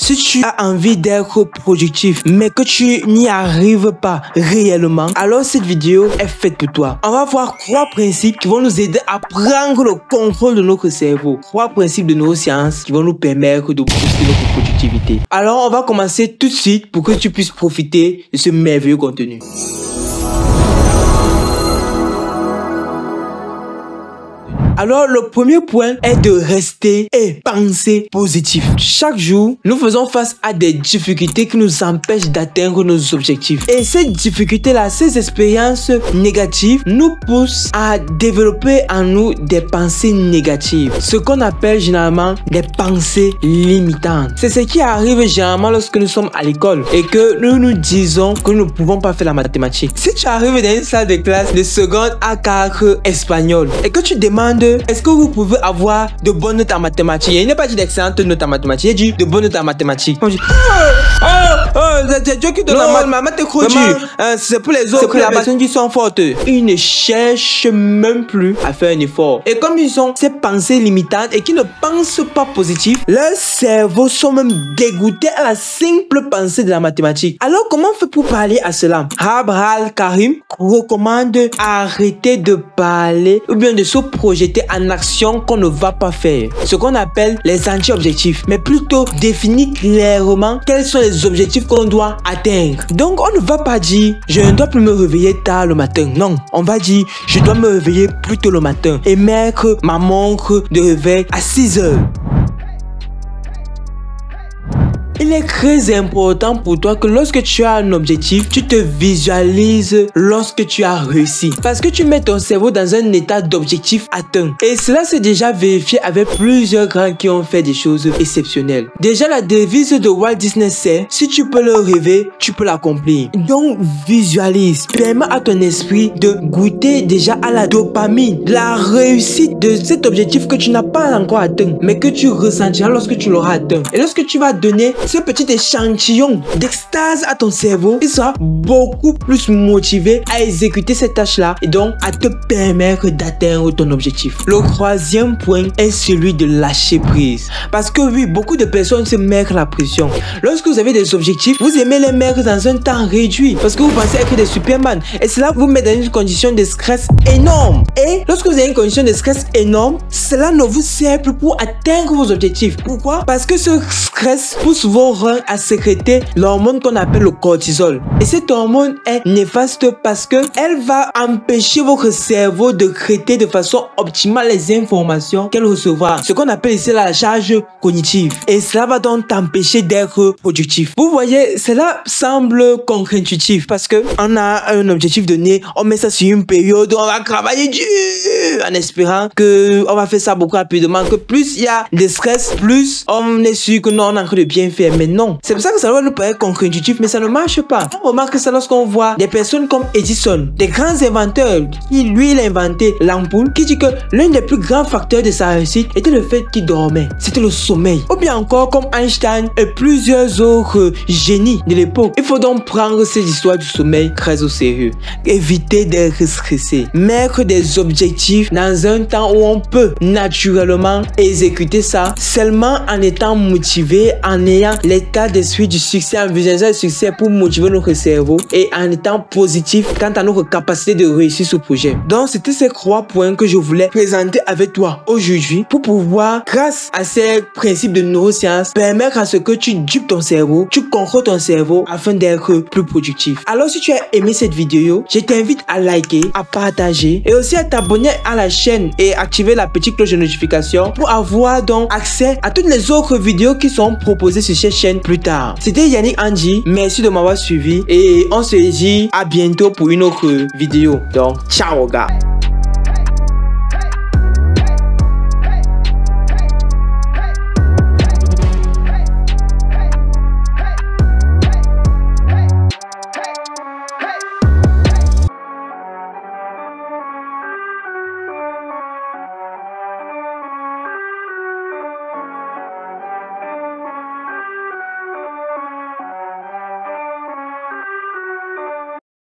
Si tu as envie d'être productif, mais que tu n'y arrives pas réellement, alors cette vidéo est faite pour toi. On va voir 3 principes qui vont nous aider à prendre le contrôle de notre cerveau. 3 principes de neurosciences qui vont nous permettre de booster notre productivité. Alors, on va commencer tout de suite pour que tu puisses profiter de ce merveilleux contenu. Alors, le premier point est de rester et penser positif. Chaque jour, nous faisons face à des difficultés qui nous empêchent d'atteindre nos objectifs. Et ces difficultés-là, ces expériences négatives nous poussent à développer en nous des pensées négatives. Ce qu'on appelle généralement des pensées limitantes. C'est ce qui arrive généralement lorsque nous sommes à l'école et que nous nous disons que nous ne pouvons pas faire la mathématique. Si tu arrives dans une salle de classe de seconde à 4 espagnol et que tu demandes est-ce que vous pouvez avoir de bonnes notes en mathématiques? Il n'est pas dit d'excellentes notes en mathématiques, il dit de bonnes notes en mathématiques. On dit c'est Dieu qui donne la maths, maman t'es trop dur. C'est pour les autres, c'est pour les personnes qui sont fortes. Ils ne cherchent même plus à faire un effort. Et comme ils ont ces pensées limitantes et qui ne pensent pas positif, leurs cerveaux sont même dégoûtés à la simple pensée de la mathématique. Alors comment on fait pour pallier à cela? Abraham Karim recommande arrêter de parler ou bien de se projeter en action qu'on ne va pas faire. Ce qu'on appelle les anti-objectifs, mais plutôt définir clairement quels sont les objectifs qu'on doit atteindre. Donc on ne va pas dire je ne dois plus me réveiller tard le matin. Non, on va dire je dois me réveiller plus tôt le matin et mettre ma montre de réveil à 6 heures. Il est très important pour toi que lorsque tu as un objectif, tu te visualises lorsque tu as réussi. Parce que tu mets ton cerveau dans un état d'objectif atteint. Et cela s'est déjà vérifié avec plusieurs grands qui ont fait des choses exceptionnelles. Déjà, la devise de Walt Disney c'est si tu peux le rêver, tu peux l'accomplir. Donc, visualise. Permets à ton esprit de goûter déjà à la dopamine, la réussite de cet objectif que tu n'as pas encore atteint, mais que tu ressentiras lorsque tu l'auras atteint. Et lorsque tu vas donner ce petit échantillon d'extase à ton cerveau, il sera beaucoup plus motivé à exécuter cette tâche-là et donc à te permettre d'atteindre ton objectif. Le 3e point est celui de lâcher prise. Parce que oui, beaucoup de personnes se mettent la pression. Lorsque vous avez des objectifs, vous aimez les mettre dans un temps réduit parce que vous pensez être des Superman. Et cela vous met dans une condition de stress énorme. Et lorsque vous avez une condition de stress énorme, cela ne vous sert plus pour atteindre vos objectifs. Pourquoi? Parce que ce stress pousse vos reins à sécréter l'hormone qu'on appelle le cortisol. Et cette hormone est néfaste parce que elle va empêcher votre cerveau de traiter de façon optimale les informations qu'elle recevra. Ce qu'on appelle ici la charge cognitive. Et cela va donc t'empêcher d'être productif. Vous voyez, cela semble contre-intuitif parce que on a un objectif donné, on met ça sur une période, on va travailler dur en espérant que on va faire ça beaucoup rapidement, que plus il y a de stress, plus on est sûr que non, on est en train de bien faire. Mais non, c'est pour ça que ça doit nous paraître contre-intuitif, mais ça ne marche pas. On remarque ça lorsqu'on voit des personnes comme Edison, des grands inventeurs, qui lui il a inventé l'ampoule, qui dit que l'un des plus grands facteurs de sa réussite était le fait qu'il dormait, c'était le sommeil. Ou bien encore comme Einstein et plusieurs autres génies de l'époque. Il faut donc prendre ces histoires du sommeil très au sérieux. Éviter d'être stressé. Mettre des objectifs dans un temps où on peut naturellement exécuter ça seulement en étant motivé, en ayant l'état d'esprit du succès, en visualisant le succès pour motiver notre cerveau et en étant positif quant à notre capacité de réussir ce projet. Donc c'était ces 3 points que je voulais présenter avec toi aujourd'hui pour pouvoir, grâce à ces principes de neurosciences, permettre à ce que tu dupes ton cerveau, tu contrôles ton cerveau afin d'être plus productif. Alors si tu as aimé cette vidéo, je t'invite à liker, à partager et aussi à t'abonner à la chaîne et activer la petite cloche de notification pour avoir donc accès à toutes les autres vidéos qui sont proposées sur cette chaîne plus tard. C'était Yannick Andy, merci de m'avoir suivi et on se dit à bientôt pour une autre vidéo. Donc ciao gars.